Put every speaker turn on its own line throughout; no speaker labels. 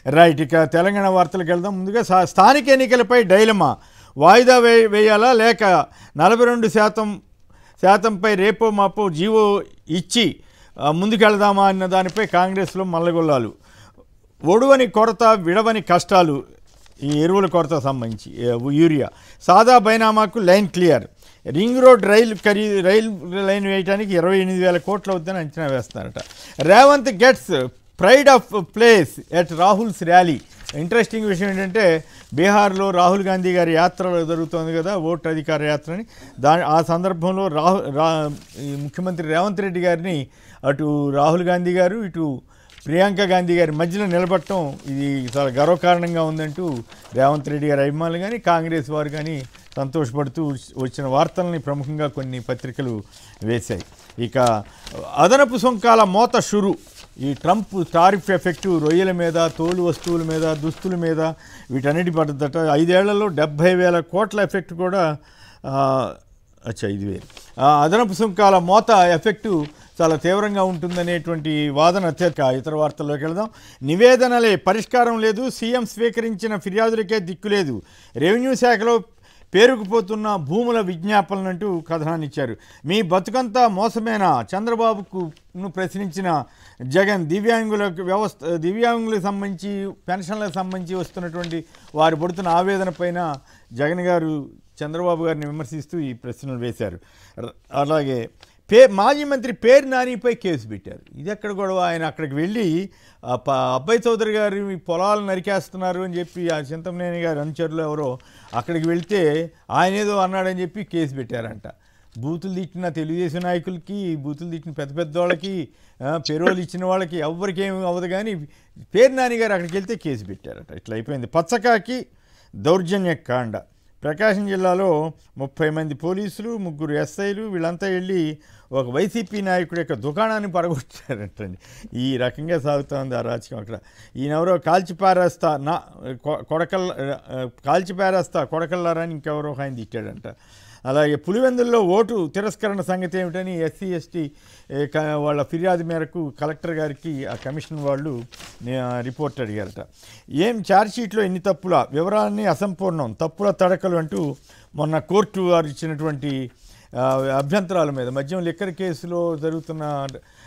Right. ఇక తెలంగాణ వార్తలకు వెళ్దాం. ముందుగా స్థానిక ఎన్నికలపై డైలమా. వాయిదా వేయాలా లేక 42% రేపో మాపో జీవో ఇచ్చి ముందుకెళ్దామా అన్న దానిపై కాంగ్రెస్లో మల్లగొల్లాలు. ఒడువని కొరత, విడవని కష్టాలు. ఈ ఎరువుల కొరత సంబంధించి యూరియా. సాదా బైనామాకు లైన్ క్లియర్. రింగ్ రోడ్ రైలు లైన్ వేయడానికి 28,000 కోట్లు అవుతుందని అంచనా వేస్తున్నారట. Revanth gets pride of place at Rahul's rally. Interesting విషయం ఏంటంటే బీహార్లో రాహుల్ గాంధీ గారి యాత్ర జరుగుతోంది కదా, ఓటు అధికార యాత్రని. ఆ సందర్భంలో ముఖ్యమంత్రి రేవంత్ రెడ్డి గారిని అటు రాహుల్ గాంధీ గారు ఇటు ప్రియాంక గాంధీ గారి మధ్యలో నిలబడటం ఇది చాలా గర్వకారణంగా ఉందంటూ రేవంత్ రెడ్డి గారి అభిమానులు కానీ కాంగ్రెస్ వారు కానీ సంతోషపడుతూ వచ్చిన వార్తల్ని ప్రముఖంగా కొన్ని పత్రికలు వేశాయి. ఇక అదనపు సుంకాల మోత షురు. ఈ ట్రంప్ టారిఫ్ ఎఫెక్టు రొయ్యల మీద, తోలు వస్తువుల మీద, దుస్తుల మీద వీటన్నిటి పడుతుందట. 5 ఏళ్లలో 70,000 కోట్ల ఎఫెక్ట్ కూడా 5,000 అదనపు సుంకాల మోత ఎఫెక్టు చాలా తీవ్రంగా ఉంటుందనేటువంటి వాదన. ఇతర వార్తల్లోకి వెళదాం. నివేదనలే పరిష్కారం లేదు, సీఎం స్వీకరించిన ఫిర్యాదులకే దిక్కులేదు, రెవెన్యూ శాఖలో పేరుకుపోతున్న భూముల విజ్ఞాపనలంటూ కథనాన్ని ఇచ్చారు. మీ బతుకంతా మోసమేనా చంద్రబాబును ప్రశ్నించిన జగన్. దివ్యాంగులకు సంబంధించి పెన్షన్లకు సంబంధించి వస్తున్నటువంటి వారు పడుతున్న ఆవేదన పైన జగన్ గారు చంద్రబాబు గారిని విమర్శిస్తూ ఈ ప్రశ్నలు వేశారు. అలాగే మాజీ మంత్రి పేరు నానిపై కేసు పెట్టారు. ఇది ఎక్కడ గొడవ? ఆయన అక్కడికి వెళ్ళి అబ్బాయి చౌదరి గారు ఈ పొలాలు నరికేస్తున్నారు అని చెప్పి ఆ చింతమనేని గారు అనుచరులు ఎవరో అక్కడికి వెళ్తే ఆయన ఏదో అన్నాడని చెప్పి కేసు పెట్టారంట. బూతులు తిట్టిన తెలుగుదేశం నాయకులకి, బూతులు తిట్టిన పెద్ద పెద్ద వాళ్ళకి, పెరోలు ఇచ్చిన వాళ్ళకి ఎవరికి ఏమి అవ్వదు, కానీ పేరు నాని గారు అక్కడికి వెళ్తే కేసు పెట్టారట. ఇట్లా అయిపోయింది. పచ్చకాకి దౌర్జన్య కాండ. ప్రకాశం జిల్లాలో 30 మంది పోలీసులు, 3 ఎస్ఐలు వీళ్ళంతా వెళ్ళి ఒక వైసీపీ నాయకుడి యొక్క దుకాణాన్ని పడగొట్టారంటండి. ఈ రకంగా సాగుతోంది ఆ రాజకీయం అక్కడ. ఈయనెవరో కాల్చిపారేస్తా కొడకల్లారని ఇంకెవరో ఆయన తిట్టాడంట. అలాగే పులివెందుల్లో ఓటు తిరస్కరణ సంగతి ఏమిటని ఎస్సీ ఎస్టీ వాళ్ళ ఫిర్యాదు మేరకు కలెక్టర్ గారికి ఆ కమిషన్ వాళ్ళు రిపోర్ట్ అడిగారట. ఏం ఛార్జ్షీట్లో ఎన్ని తప్పుల, వివరాలన్నీ అసంపూర్ణం, తప్పుల తడకలు అంటూ మొన్న కోర్టు వారు ఇచ్చినటువంటి అభ్యంతరాల మీద, మద్యం లిక్కర్ కేసులో జరుగుతున్న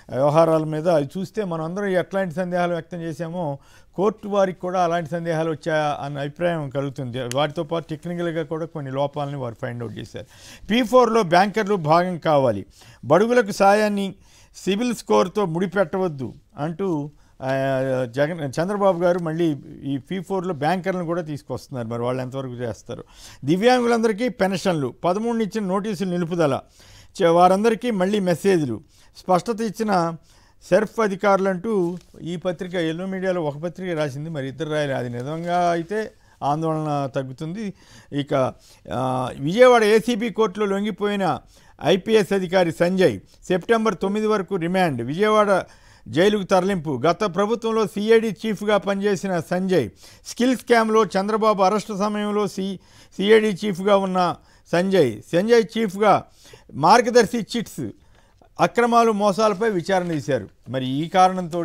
వ్యవహారాల మీద అవి చూస్తే మనం అందరం ఎట్లాంటి సందేహాలు వ్యక్తం చేశామో కోర్టు వారికి కూడా అలాంటి సందేహాలు వచ్చాయా అన్న అభిప్రాయం కలుగుతుంది. వాటితో పాటు టెక్నికల్గా కూడా కొన్ని లోపాలని వారు ఫైండ్ అవుట్ చేశారు. P4లో బ్యాంకర్లు భాగం కావాలి, బడుగులకు సాయాన్ని సిబిల్ స్కోర్తో ముడిపెట్టవద్దు అంటూ చంద్రబాబు గారు మళ్ళీ ఈ P4లో బ్యాంకర్లను కూడా తీసుకొస్తున్నారు. మరి వాళ్ళు ఎంతవరకు చేస్తారు? దివ్యాంగులందరికీ పెన్షన్లు, 13 ఇచ్చిన నోటీసులు నిలుపుదల, వారందరికీ మళ్ళీ మెసేజ్లు, స్పష్టత ఇచ్చిన సెర్ఫ్ అధికారులు అంటూ ఈ పత్రిక ఎల్లో మీడియాలో ఒక పత్రిక రాసింది, మరి ఇద్దరు రాయాలి. అది నిజంగా అయితే ఆందోళన తగ్గుతుంది. ఇక విజయవాడ ఏసీబీ కోర్టులో లొంగిపోయిన ఐపీఎస్ అధికారి సంజయ్ సెప్టెంబర్ 9 వరకు రిమాండ్, విజయవాడ జైలుకు తరలింపు. గత ప్రభుత్వంలో సిఐడి చీఫ్గా పనిచేసిన సంజయ్, స్కిల్ స్కామ్లో చంద్రబాబు అరెస్టు సమయంలో సిఐడి చీఫ్గా ఉన్న సంజయ్ చీఫ్గా మార్గదర్శి చిట్స్ అక్రమాలు మోసాలపై విచారణ తీశారు. మరి ఈ కారణంతో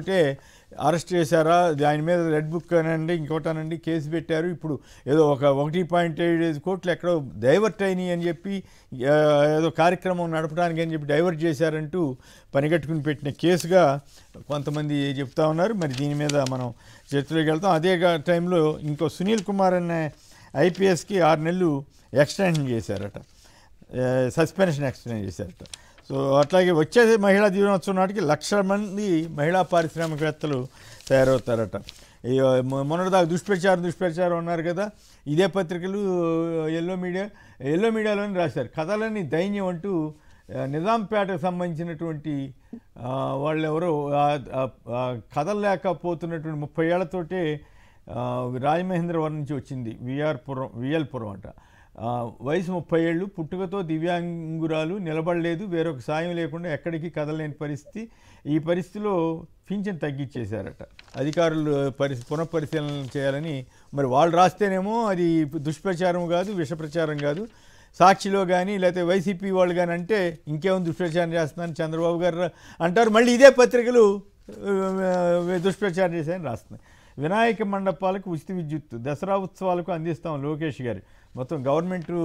అరెస్ట్ చేశారా, ఆయన మీద రెడ్ బుక్ అనండి ఇంకోటనండి కేసు పెట్టారు. ఇప్పుడు ఏదో 1.5 కోట్లు ఎక్కడో డైవర్ట్ అయినాయి అని చెప్పి ఏదో కార్యక్రమం నడపడానికి అని చెప్పి డైవర్ట్ చేశారంటూ పనిగట్టుకుని పెట్టిన కేసుగా కొంతమంది చెప్తా ఉన్నారు. మరి దీని మీద మనం చర్చలోకి వెళ్తాం. అదే టైంలో ఇంకో సునీల్ కుమార్ అనే ఐపీఎస్కి 6 నెలలు ఎక్స్టెన్షన్ చేశారట, సస్పెన్షన్ ఎక్స్టెండ్ చేశారట. సో అట్లాగే వచ్చే మహిళా దినోత్సవం నాటికి 1,00,000 మంది మహిళా పారిశ్రామికవేత్తలు తయారవుతారట. మొన్నటిదాకా దుష్ప్రచారం ఉన్నారు కదా, ఇదే పత్రికలు ఎల్లో మీడియాలోనే రాశారు. కథలని దైన్యం అంటూ నిజాంపేటకు సంబంధించినటువంటి వాళ్ళు ఎవరో కథలేకపోతున్నటువంటి 30 ఏళ్లతోటే రాజమహేంద్రవరం నుంచి వచ్చింది విఎల్పురం అంట. వయసు 30 ఏళ్ళు, పుట్టుకతో దివ్యాంగురాలు, నిలబడలేదు, వేరొక సాయం లేకుండా ఎక్కడికి కదలలేని పరిస్థితి. ఈ పరిస్థితిలో పింఛన్ తగ్గించేశారట. అధికారులు పునఃపరిశీలన చేయాలని మరి వాళ్ళు రాస్తేనేమో అది దుష్ప్రచారం కాదు, విషప్రచారం కాదు. సాక్షిలో కానీ లేకపోతే వైసీపీ వాళ్ళు కానీ అంటే ఇంకేమైనా దుష్ప్రచారం చేస్తున్నారని చంద్రబాబు గారు అంటారు. మళ్ళీ ఇదే పత్రికలు దుష్ప్రచారం చేశాయని రాస్తున్నాయి. వినాయక మండపాలకు ఉచిత విద్యుత్, దసరా ఉత్సవాలకు అందిస్తాం లోకేష్ గారు. మొత్తం గవర్నమెంట్లో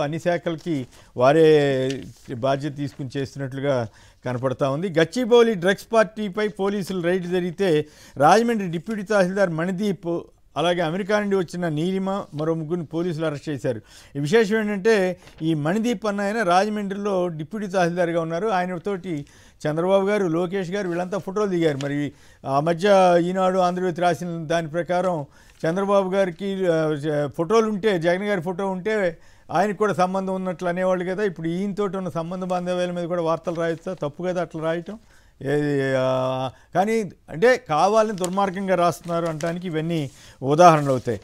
అన్ని శాఖలకి వారే బాధ్యత తీసుకుని చేస్తున్నట్లుగా కనపడతా ఉంది. గచ్చిబౌలి డ్రగ్స్ పార్టీపై పోలీసులు రైడ్ జరిగితే రాజమండ్రి డిప్యూటీ తహసీల్దార్ మణిదీప్, అలాగే అమెరికా నుండి వచ్చిన నీలిమ, మరో ముగ్గురిని పోలీసులు అరెస్ట్ చేశారు. ఈ విశేషం ఏంటంటే ఈ మణిదీప్ అన్న ఆయన రాజమండ్రిలో డిప్యూటీ తహసీల్దార్గా ఉన్నారు. ఆయనతోటి చంద్రబాబు గారు, లోకేష్ గారు వీళ్ళంతా ఫోటోలు దిగారు. మరి ఆ మధ్య ఈనాడు, ఆంధ్రజ్యోతి రాసిన దాని ప్రకారం చంద్రబాబు గారికి ఫోటోలు ఉంటే, జగన్ గారి ఫోటో ఉంటే ఆయనకు కూడా సంబంధం ఉన్నట్లు అనేవాళ్ళు కదా. ఇప్పుడు ఈయనతోటి ఉన్న సంబంధ బాంధవ్యాల మీద కూడా వార్తలు రాయొచ్చా? తప్పు కదా అట్లా రాయటం. కానీ అంటే కావాలని దుర్మార్గంగా రాస్తున్నారు అనడానికి ఇవన్నీ ఉదాహరణలు అవుతాయి.